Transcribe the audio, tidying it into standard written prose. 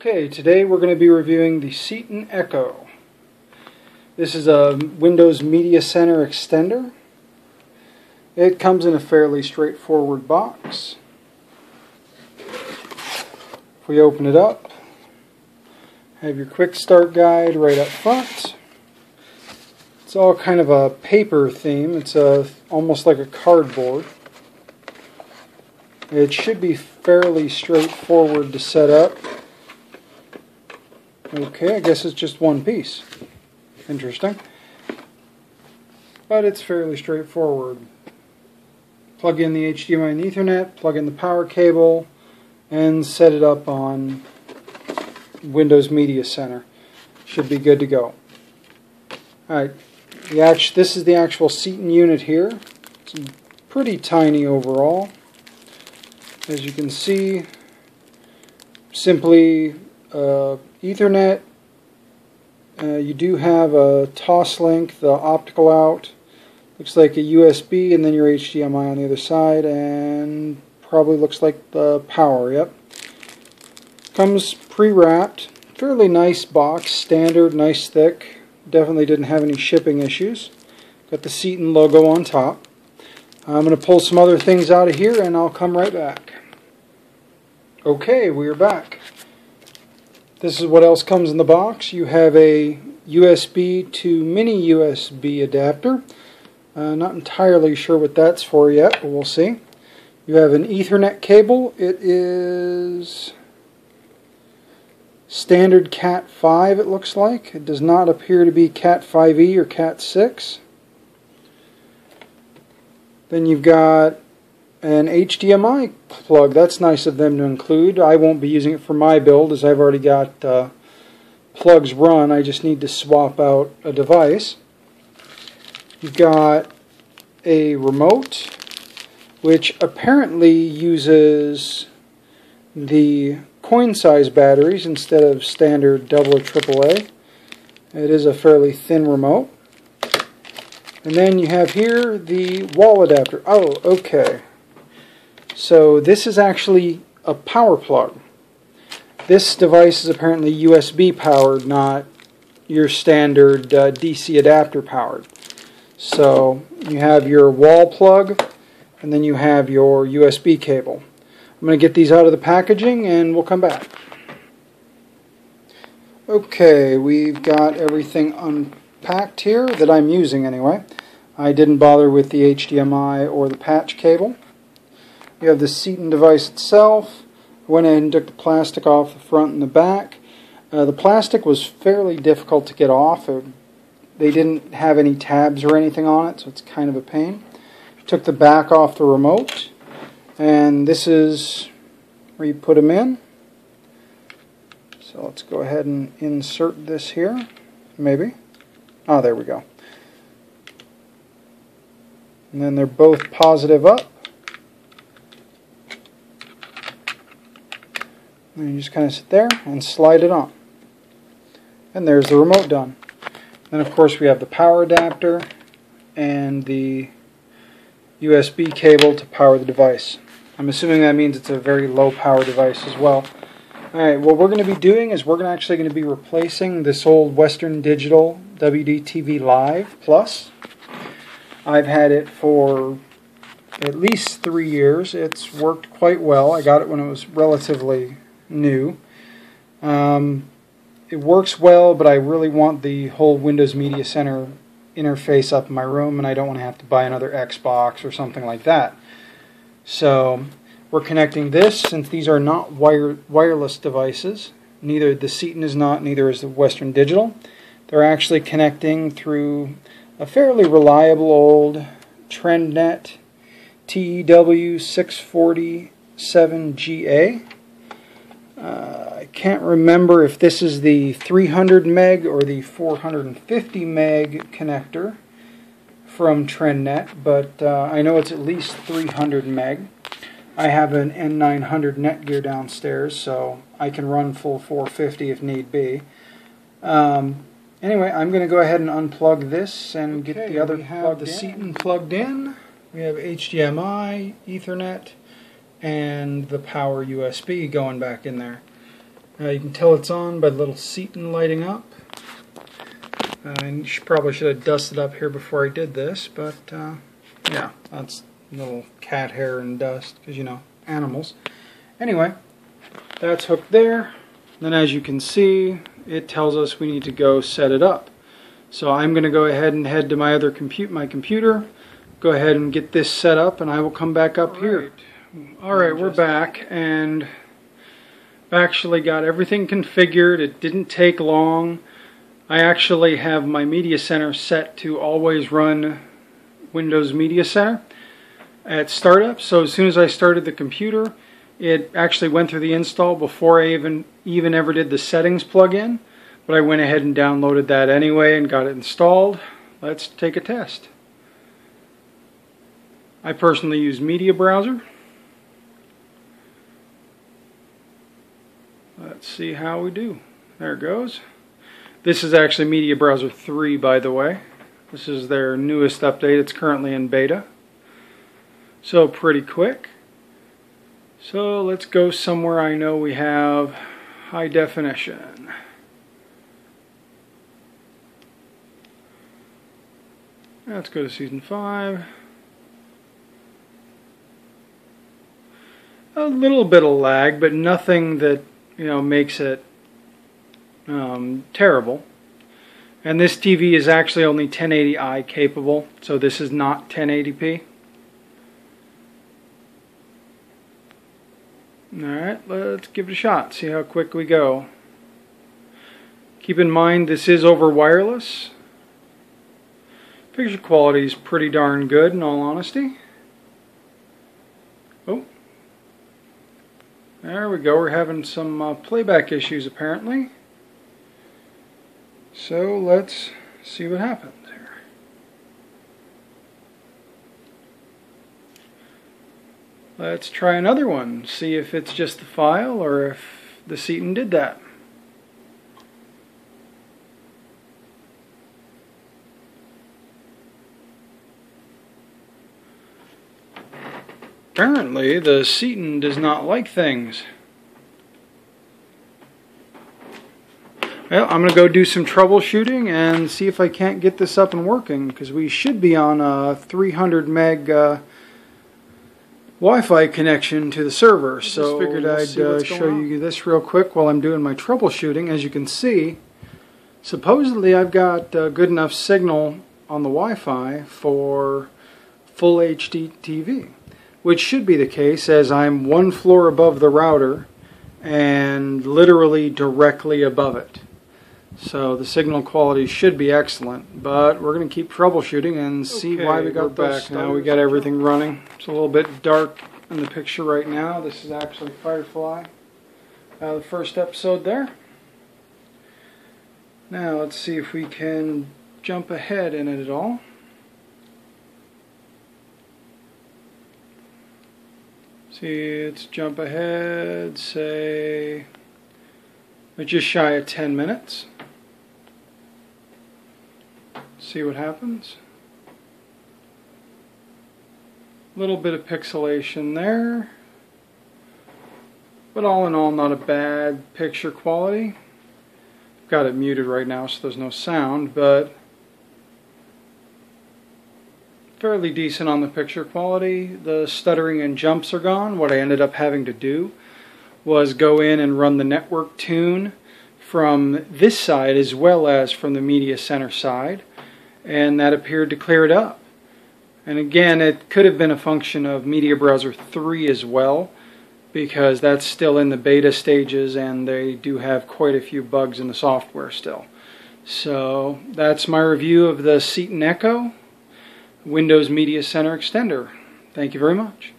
Okay, today we're going to be reviewing the Ceton Echo. This is a Windows Media Center extender. It comes in a fairly straightforward box. If we open it up, have your quick start guide right up front. It's all kind of a paper theme. It's almost like a cardboard. It should be fairly straightforward to set up. Okay, I guess it's just one piece. Interesting. But it's fairly straightforward. Plug in the HDMI and Ethernet, plug in the power cable, and set it up on Windows Media Center. Should be good to go. Alright, this is the actual Ceton unit here. It's pretty tiny overall. As you can see, simply Ethernet. You do have a Toslink, the optical out. Looks like a USB, and then your HDMI on the other side, and probably looks like the power. Yep. Comes pre-wrapped. Fairly nice box, standard, nice thick. Definitely didn't have any shipping issues. Got the Ceton logo on top. I'm going to pull some other things out of here, and I'll come right back. Okay, we are back. This is what else comes in the box. You have a USB to mini USB adapter. Not entirely sure what that's for yet, but we'll see. You have an Ethernet cable. It is standard Cat 5, it looks like. It does not appear to be Cat 5e or Cat 6. Then you've got an HDMI plug. That's nice of them to include. I won't be using it for my build as I've already got plugs run. I just need to swap out a device. You've got a remote which apparently uses the coin size batteries instead of standard AA or AAA. It is a fairly thin remote. And then you have here the wall adapter. Oh, okay. So this is actually a power plug. This device is apparently USB powered, not your standard DC adapter powered. So you have your wall plug, and then you have your USB cable. I'm going to get these out of the packaging, and we'll come back. Okay, we've got everything unpacked here that I'm using anyway. I didn't bother with the HDMI or the patch cable. You have the Ceton device itself. I went ahead and took the plastic off the front and the back. The plastic was fairly difficult to get off. They didn't have any tabs or anything on it, so it's kind of a pain. Took the back off the remote, and this is where you put them in. So let's go ahead and insert this here, maybe. Oh, there we go. And then they're both positive up. And you just kind of sit there and slide it on. And there's the remote done. Then of course we have the power adapter and the USB cable to power the device. I'm assuming that means it's a very low power device as well. Alright, what we're going to be doing is we're actually going to be replacing this old Western Digital WDTV Live Plus. I've had it for at least 3 years. It's worked quite well. I got it when it was relatively new. It works well, but I really want the whole Windows Media Center interface up in my room, and I don't want to have to buy another Xbox or something like that. So we're connecting this, since these are not wireless devices. Neither the Ceton is not, neither is the Western Digital. They're actually connecting through a fairly reliable old TrendNet TEW647GA. I can't remember if this is the 300 meg or the 450 meg connector from TrendNet, but I know it's at least 300 meg. I have an N900 Netgear downstairs, so I can run full 450 if need be. Anyway, I'm going to go ahead and unplug this and get the other plug. The Ceton plugged in. We have HDMI, Ethernet, and the power USB going back in there. You can tell it's on by the little Ceton lighting up. And probably should have dusted up here before I did this, but yeah, that's little cat hair and dust, because you know, animals. Anyway, that's hooked there. Then as you can see, it tells us we need to go set it up. So I'm going to go ahead and head to my other computer, go ahead and get this set up, and I will come back up here. Alright, we're back, and I've actually got everything configured. It didn't take long. I actually have my Media Center set to always run Windows Media Center at startup. So as soon as I started the computer, it actually went through the install before I even ever did the settings plugin. But I went ahead and downloaded that anyway and got it installed. Let's take a test. I personally use Media Browser. Let's see how we do. There it goes. This is actually Media Browser 3, by the way. This is their newest update. It's currently in beta. So pretty quick. So let's go somewhere I know we have high definition. Let's go to Season 5. A little bit of lag, but nothing that, you know, makes it terrible. And this TV is actually only 1080i capable, so this is not 1080p. Alright, let's give it a shot, see how quick we go. Keep in mind this is over wireless. Picture quality is pretty darn good in all honesty. Oh, there we go, we're having some playback issues apparently. So let's see what happens here. Let's try another one, see if it's just the file or if the Ceton did that. Apparently the Ceton does not like things. Well, I'm going to go do some troubleshooting and see if I can't get this up and working, because we should be on a 300 meg Wi-Fi connection to the server. So I figured I'd show you this real quick while I'm doing my troubleshooting. As you can see, supposedly I've got good enough signal on the Wi-Fi for full HD TV, which should be the case as I'm one floor above the router and literally directly above it. So the signal quality should be excellent, but we're going to keep troubleshooting and see why we got back. Now we got everything running. It's a little bit dark in the picture right now. This is actually Firefly, the first episode there. Now let's see if we can jump ahead in it at all. See, let's jump ahead, say, we're just shy of 10 minutes. See what happens. A little bit of pixelation there, but all in all not a bad picture quality. I've got it muted right now so there's no sound, but fairly decent on the picture quality. The stuttering and jumps are gone. What I ended up having to do was go in and run the network tune from this side as well as from the Media Center side, and that appeared to clear it up. And again, it could have been a function of Media Browser 3 as well, because that's still in the beta stages and they do have quite a few bugs in the software still. So that's my review of the Ceton Echo Windows Media Center extender. Thank you very much.